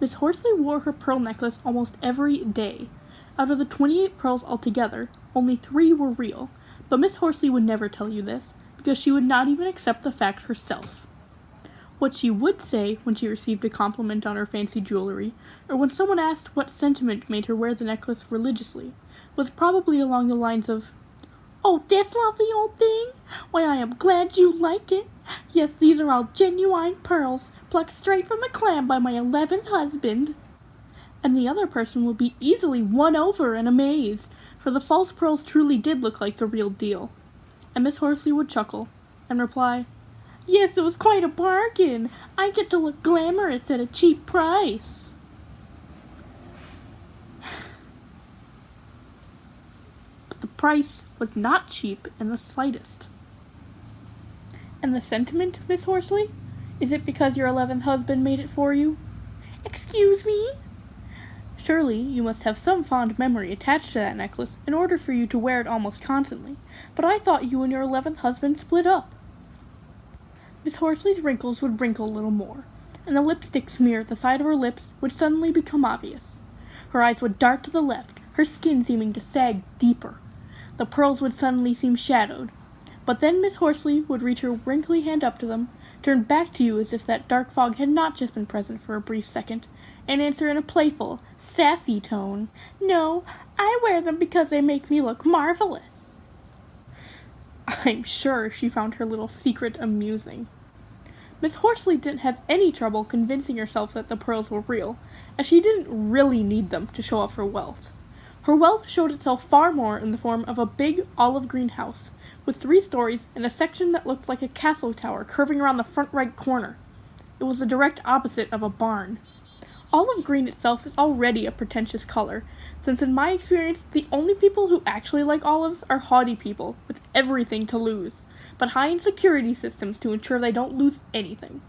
Miss Horsley wore her pearl necklace almost every day. Out of the 28 pearls altogether, only 3 were real, but Miss Horsley would never tell you this, because she would not even accept the fact herself. What she would say when she received a compliment on her fancy jewelry, or when someone asked what sentiment made her wear the necklace religiously, was probably along the lines of, "Oh, this lovely old thing? Why, I am glad you like it. Yes, these are all genuine pearls, plucked straight from the clam by my 11th husband." And the other person would be easily won over and amazed, for the false pearls truly did look like the real deal. And Miss Horsley would chuckle, and reply, "Yes, it was quite a bargain. I get to look glamorous at a cheap price." But the price was not cheap in the slightest. And the sentiment, Miss Horsley? Is it because your 11th husband made it for you? Excuse me? Surely you must have some fond memory attached to that necklace in order for you to wear it almost constantly, but I thought you and your 11th husband split up. Miss Horsley's wrinkles would wrinkle a little more, and the lipstick smear at the side of her lips would suddenly become obvious. Her eyes would dart to the left, her skin seeming to sag deeper. The pearls would suddenly seem shadowed, but then Miss Horsley would reach her wrinkly hand up to them, turn back to you as if that dark fog had not just been present for a brief second, and answer in a playful, sassy tone, "No, I wear them because they make me look marvelous." I'm sure she found her little secret amusing. Miss Horsley didn't have any trouble convincing herself that the pearls were real, as she didn't really need them to show off her wealth. Her wealth showed itself far more in the form of a big olive green house, with 3 stories and a section that looked like a castle tower curving around the front right corner. It was the direct opposite of a barn. Olive green itself is already a pretentious color, since in my experience the only people who actually like olives are haughty people with everything to lose, but high in security systems to ensure they don't lose anything.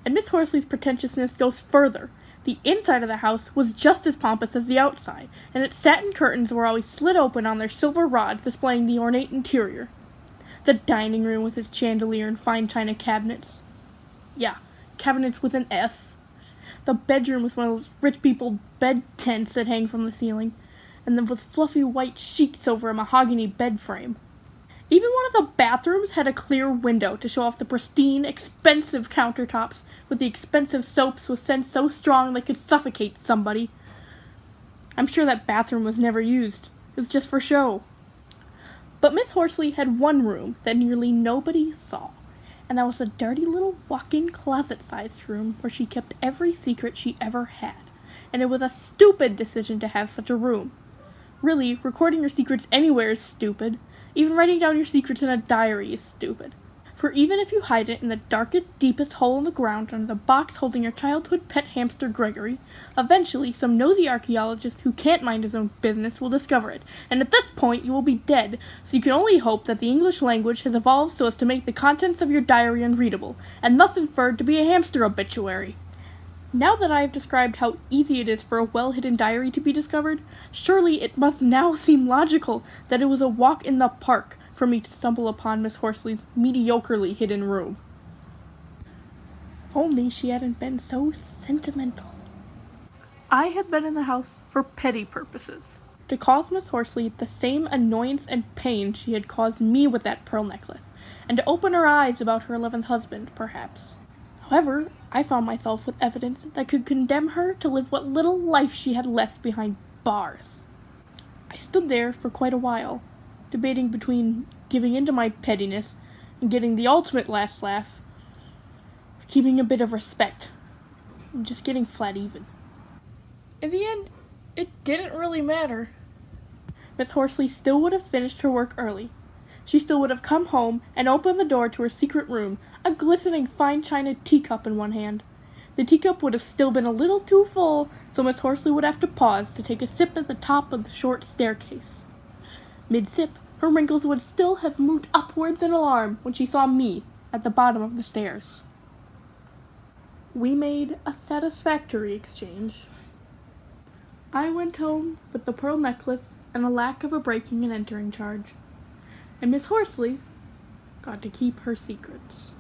And Miss Horsley's pretentiousness goes further. The inside of the house was just as pompous as the outside, and its satin curtains were always slit open on their silver rods displaying the ornate interior. The dining room with its chandelier and fine china cabinets. Yeah, cabinets with an S. The bedroom with one of those rich people bed tents that hang from the ceiling, and then with fluffy white sheets over a mahogany bed frame. Even one of the bathrooms had a clear window to show off the pristine, expensive countertops with the expensive soaps with scents so strong they could suffocate somebody. I'm sure that bathroom was never used. It was just for show. But Miss Horsley had one room that nearly nobody saw, and that was a dirty little walk-in closet-sized room where she kept every secret she ever had, and it was a stupid decision to have such a room. Really, recording your secrets anywhere is stupid. Even writing down your secrets in a diary is stupid. For even if you hide it in the darkest, deepest hole in the ground under the box holding your childhood pet hamster Gregory, eventually some nosy archaeologist who can't mind his own business will discover it, and at this point you will be dead, so you can only hope that the English language has evolved so as to make the contents of your diary unreadable, and thus inferred to be a hamster obituary. Now that I have described how easy it is for a well-hidden diary to be discovered, surely it must now seem logical that it was a walk in the park for me to stumble upon Miss Horsley's mediocrely hidden room. If only she hadn't been so sentimental. I had been in the house for petty purposes, to cause Miss Horsley the same annoyance and pain she had caused me with that pearl necklace, and to open her eyes about her 11th husband, perhaps. However, I found myself with evidence that could condemn her to live what little life she had left behind bars. I stood there for quite a while, debating between giving in to my pettiness and getting the ultimate last laugh, or keeping a bit of respect, and just getting flat even. In the end, it didn't really matter. Miss Horsley still would have finished her work early. She still would have come home and opened the door to her secret room, a glistening fine china teacup in one hand. The teacup would have still been a little too full, so Miss Horsley would have to pause to take a sip at the top of the short staircase. Mid-sip, her wrinkles would still have moved upwards in alarm when she saw me at the bottom of the stairs. We made a satisfactory exchange. I went home with the pearl necklace and a lack of a breaking and entering charge, and Miss Horsley got to keep her secrets.